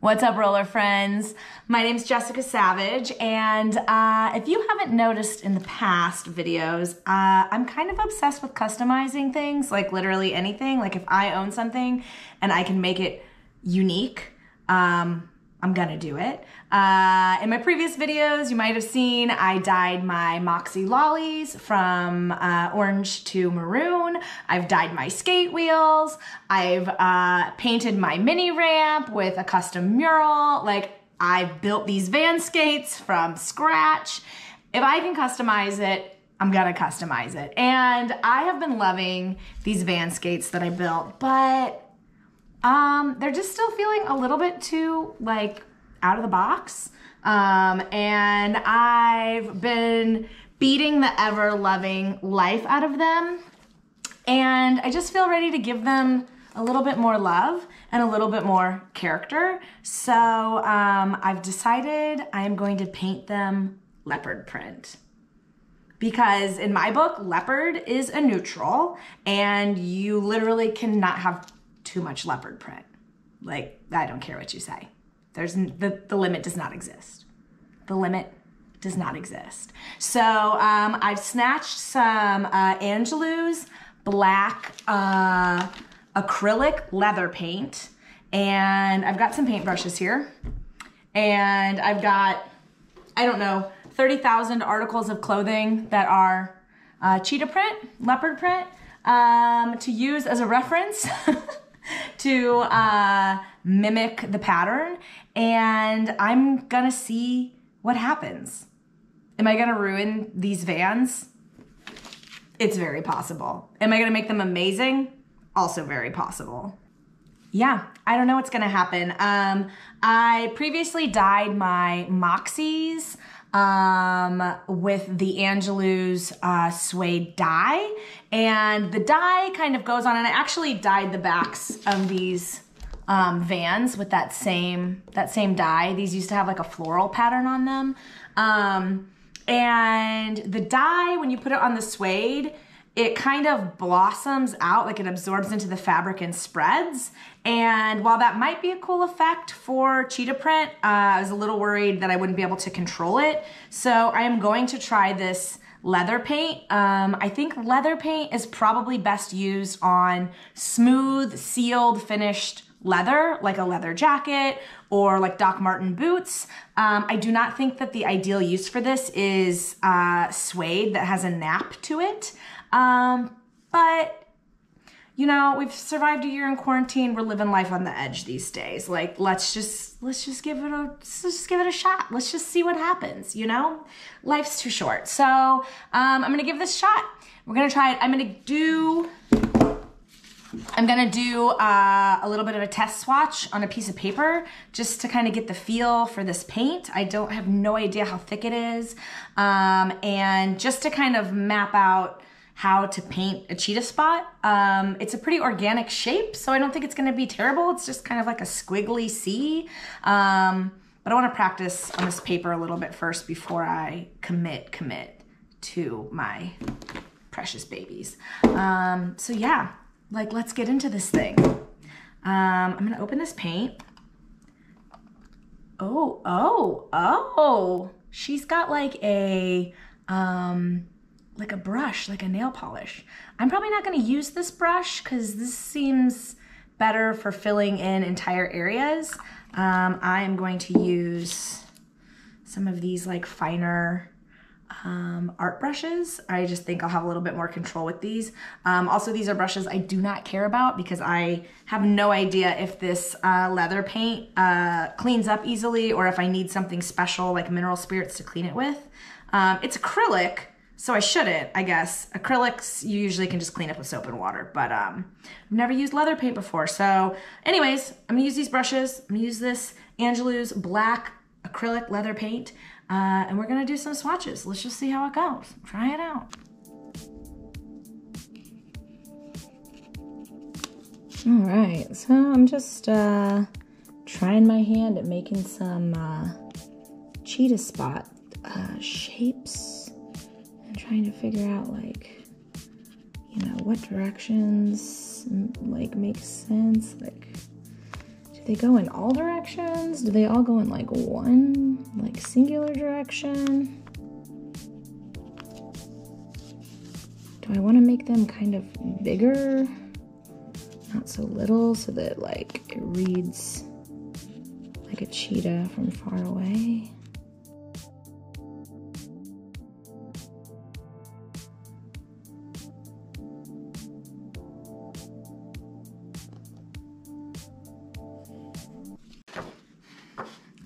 What's up, roller friends? My name's Jessica Savage, and if you haven't noticed in the past videos, I'm kind of obsessed with customizing things, like literally anything. Like if I own something and I can make it unique, I'm gonna do it. In my previous videos, you might have seen I dyed my Moxie lollies from orange to maroon. I've dyed my skate wheels. I've painted my mini ramp with a custom mural. Like, I've built these van skates from scratch. If I can customize it, I'm gonna customize it. And I have been loving these van skates that I built, but they're just still feeling a little bit too, like, out of the box. And I've been beating the ever-loving life out of them. And I just feel ready to give them a little bit more love and a little bit more character. So I've decided I am going to paint them leopard print. Because in my book, leopard is a neutral, and you literally cannot have too much leopard print. Like, I don't care what you say. The limit does not exist. The limit does not exist. So I've snatched some Angelou's black acrylic leather paint, and I've got some paintbrushes here, and I've got, I don't know, 30,000 articles of clothing that are cheetah print, leopard print, to use as a reference to mimic the pattern, and I'm gonna see what happens. Am I gonna ruin these vans? It's very possible. Am I gonna make them amazing? Also very possible. Yeah, I don't know what's gonna happen. I previously dyed my Moxies with the Angelou's suede dye, and the dye kind of goes on, and I actually dyed the backs of these vans with that same dye. These used to have like a floral pattern on them. And the dye, when you put it on the suede, it kind of blossoms out, like it absorbs into the fabric and spreads. And while that might be a cool effect for cheetah print, I was a little worried that I wouldn't be able to control it. So I am going to try this leather paint. I think leather paint is probably best used on smooth, sealed, finished leather, like a leather jacket or like Doc Marten boots. I do not think that the ideal use for this is suede that has a nap to it. But you know, we've survived a year in quarantine. We're living life on the edge these days. Like, let's just give it a shot. Let's just see what happens, you know? Life's too short. So, I'm gonna give this a shot. We're gonna try it. I'm gonna do a little bit of a test swatch on a piece of paper just to kind of get the feel for this paint. I have no idea how thick it is. And just to kind of map out how to paint a cheetah spot. It's a pretty organic shape, so I don't think it's gonna be terrible. It's just kind of like a squiggly C. But I wanna practice on this paper a little bit first before I commit to my precious babies. So yeah, like, let's get into this thing. I'm gonna open this paint. Oh, she's got like a brush, like a nail polish. I'm probably not gonna use this brush because this seems better for filling in entire areas. I am going to use some of these like finer art brushes. I just think I'll have a little bit more control with these. Also, these are brushes I do not care about because I have no idea if this leather paint cleans up easily or if I need something special like mineral spirits to clean it with. It's acrylic, so I shouldn't, I guess. Acrylics, you usually can just clean up with soap and water, but I've never used leather paint before. So anyways, I'm gonna use these brushes. I'm gonna use this Angelou's black acrylic leather paint, and we're gonna do some swatches. Let's just see how it goes. Try it out. All right, so I'm just trying my hand at making some cheetah spot shapes. Trying to figure out, like, you know, what directions like make sense, like they go in all directions? Do they all go in like one, like singular direction? Do I want to make them kind of bigger? Not so little, so that like it reads like a cheetah from far away.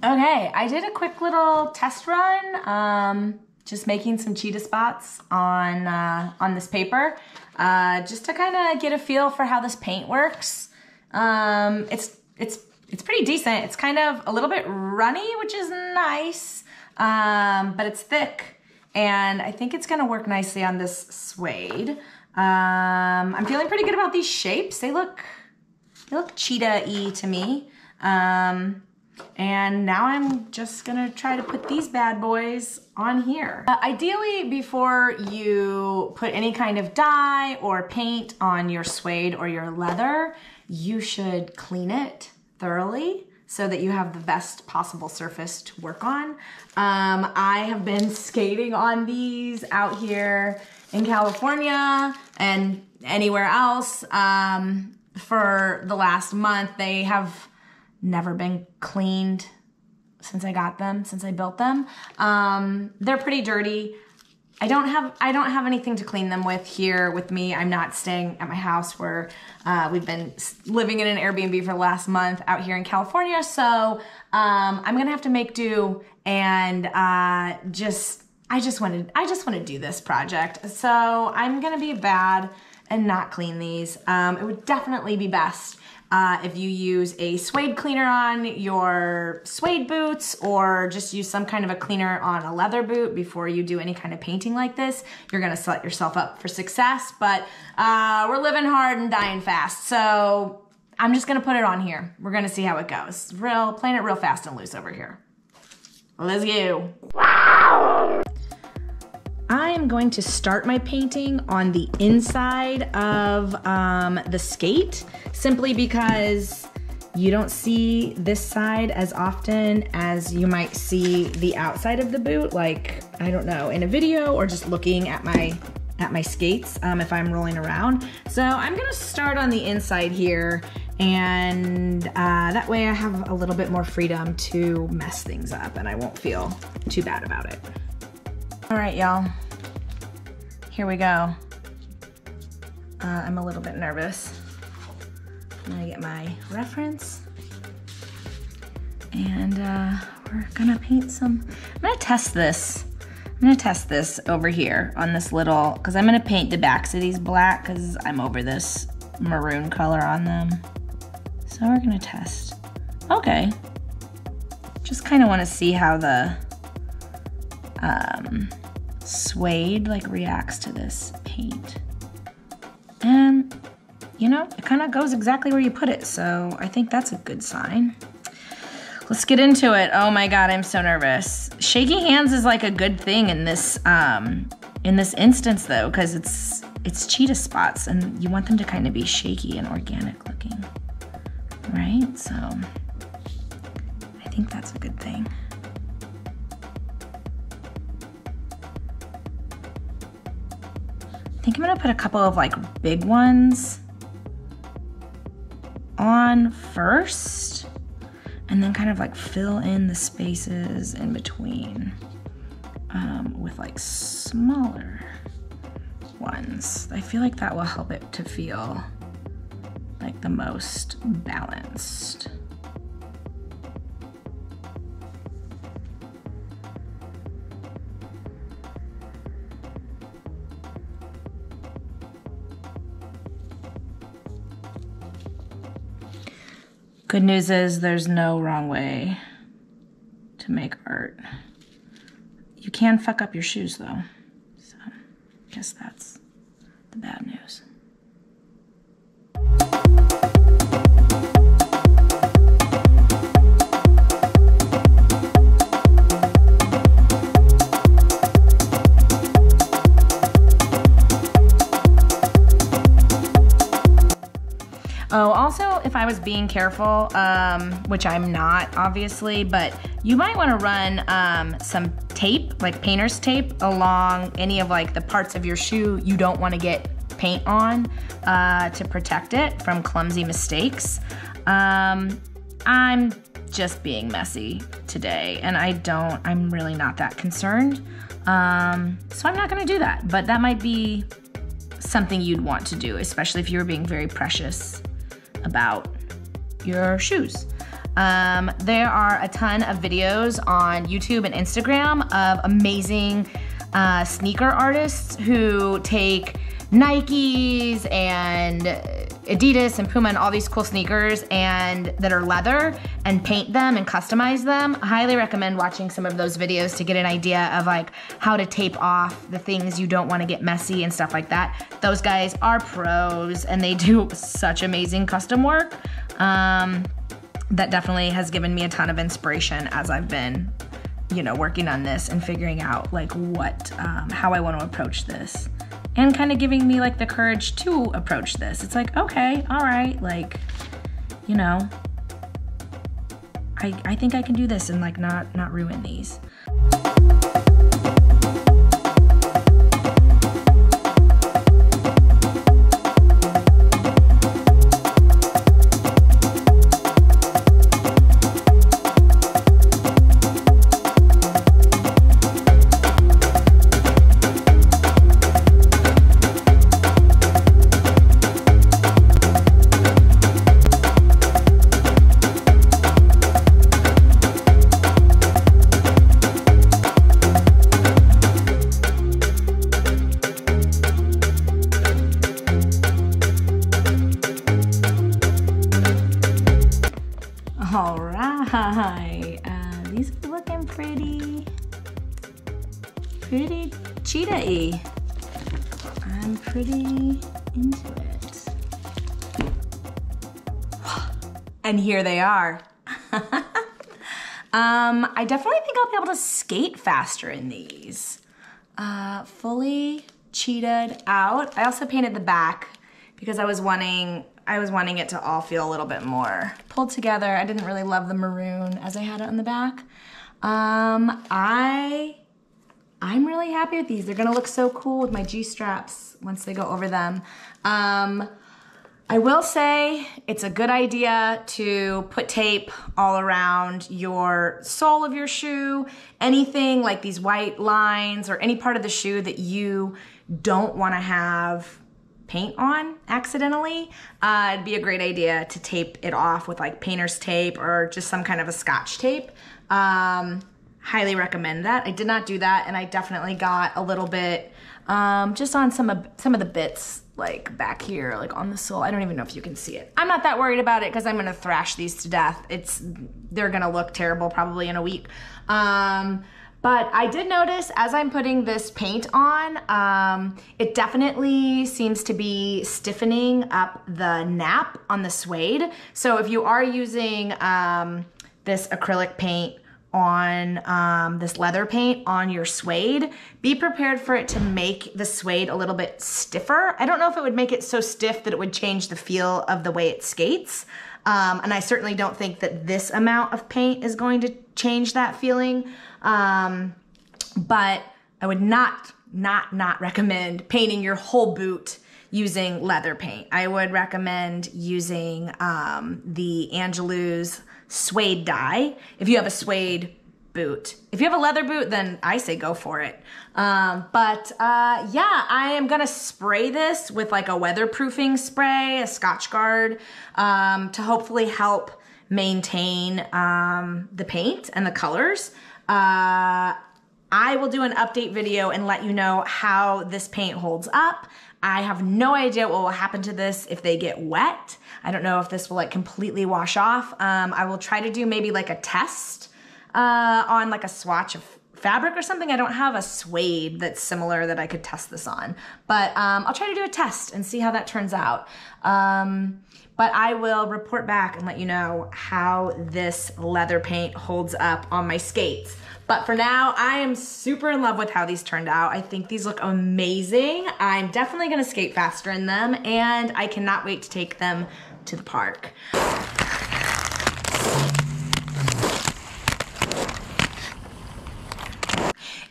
Okay, I did a quick little test run, just making some cheetah spots on this paper, just to kind of get a feel for how this paint works. It's pretty decent. It's kind of a little bit runny, which is nice, but it's thick, and I think it's gonna work nicely on this suede. I'm feeling pretty good about these shapes. They look cheetah-y to me. And now I'm just gonna try to put these bad boys on here. Ideally, before you put any kind of dye or paint on your suede or your leather, you should clean it thoroughly so that you have the best possible surface to work on. I have been skating on these out here in California and anywhere else for the last month. They have never been cleaned since I got them, since I built them. They're pretty dirty. I don't have anything to clean them with here with me. I'm not staying at my house where we've been living in an Airbnb for the last month out here in California. So I'm gonna have to make do, and I just want to do this project. So I'm gonna be bad and not clean these. It would definitely be best if you use a suede cleaner on your suede boots, or just use some kind of a cleaner on a leather boot before you do any kind of painting like this. You're gonna set yourself up for success, but we're living hard and dying fast. So I'm just gonna put it on here. We're gonna see how it goes. Playing it real fast and loose over here. Let's go. I am going to start my painting on the inside of the skate, simply because you don't see this side as often as you might see the outside of the boot, like, I don't know, in a video or just looking at my skates if I'm rolling around. So I'm gonna start on the inside here, and that way I have a little bit more freedom to mess things up and I won't feel too bad about it. All right, y'all, here we go. I'm a little bit nervous. I'm gonna get my reference, and we're gonna paint some. I'm gonna test this. I'm gonna test this over here on this little, because I'm gonna paint the backs of these black because I'm over this maroon color on them. So we're gonna test. Okay. Just kind of want to see how the suede like reacts to this paint. And you know, it kind of goes exactly where you put it, so I think that's a good sign. Let's get into it. Oh my God, I'm so nervous. Shaking hands is like a good thing in this instance though, because it's cheetah spots and you want them to kind of be shaky and organic looking, right? So I think that's a good thing. I think I'm gonna put a couple of like big ones on first, and then kind of like fill in the spaces in between with like smaller ones. I feel like that will help it to feel like the most balanced. Good news is there's no wrong way to make art. You can fuck up your shoes though, so I guess that's the bad news. Oh, also, if I was being careful, which I'm not, obviously, but you might want to run some tape, like painter's tape, along any of like the parts of your shoe you don't want to get paint on to protect it from clumsy mistakes. I'm just being messy today, and I'm really not that concerned. So I'm not gonna do that, but that might be something you'd want to do, especially if you were being very precious about your shoes. There are a ton of videos on YouTube and Instagram of amazing sneaker artists who take Nikes and Adidas and Puma and all these cool sneakers and that are leather and paint them and customize them. I highly recommend watching some of those videos to get an idea of like how to tape off the things you don't want to get messy and stuff like that. Those guys are pros and they do such amazing custom work. That definitely has given me a ton of inspiration as I've been, you know, working on this and figuring out like what, how I want to approach this. And kind of giving me like the courage to approach this. It's like, okay, all right, like, you know, I think I can do this and like not ruin these. All right, these are looking pretty cheetah-y. I'm pretty into it. And here they are. I definitely think I'll be able to skate faster in these. Fully cheetah'd out. I also painted the back because I was wanting it to all feel a little bit more pulled together. I didn't really love the maroon as I had it on the back. I'm really happy with these. They're gonna look so cool with my G-straps once they go over them. I will say it's a good idea to put tape all around your sole of your shoe, anything like these white lines or any part of the shoe that you don't wanna have paint on accidentally. It'd be a great idea to tape it off with like painter's tape or just some kind of a scotch tape. Highly recommend that. I did not do that, and I definitely got a little bit just on some of the bits like back here, like on the sole. I don't even know if you can see it. I'm not that worried about it because I'm gonna thrash these to death. They're gonna look terrible probably in a week. But I did notice as I'm putting this paint on, it definitely seems to be stiffening up the nap on the suede. So if you are using this acrylic paint on this leather paint on your suede, be prepared for it to make the suede a little bit stiffer. I don't know if it would make it so stiff that it would change the feel of the way it skates. And I certainly don't think that this amount of paint is going to change that feeling. But I would not recommend painting your whole boot using leather paint. I would recommend using the Angelou's suede dye if you have a suede boot. If you have a leather boot, then I say go for it. Yeah, I am gonna spray this with like a weatherproofing spray, a Scotch Guard, to hopefully help maintain the paint and the colors. I will do an update video and let you know how this paint holds up. I have no idea what will happen to this if they get wet. I don't know if this will like completely wash off. I will try to do maybe like a test on like a swatch of fabric or something. I don't have a suede that's similar that I could test this on, but I'll try to do a test and see how that turns out. But I will report back and let you know how this leather paint holds up on my skates. But for now, I am super in love with how these turned out. I think these look amazing. I'm definitely gonna skate faster in them, and I cannot wait to take them to the park.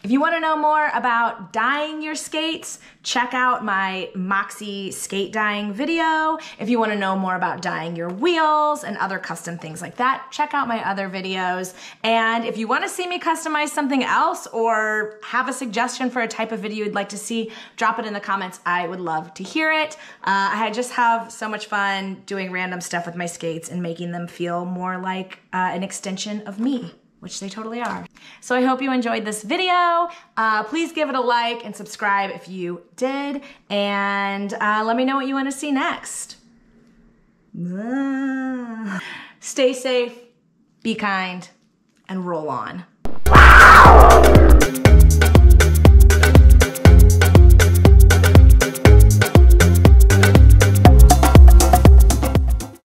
If you want to know more about dyeing your skates, check out my Moxie skate dyeing video. If you want to know more about dyeing your wheels and other custom things like that, check out my other videos. And if you want to see me customize something else or have a suggestion for a type of video you'd like to see, drop it in the comments. I would love to hear it. I just have so much fun doing random stuff with my skates and making them feel more like an extension of me, which they totally are. So I hope you enjoyed this video. Please give it a like and subscribe if you did. And let me know what you want to see next. Stay safe, be kind, and roll on.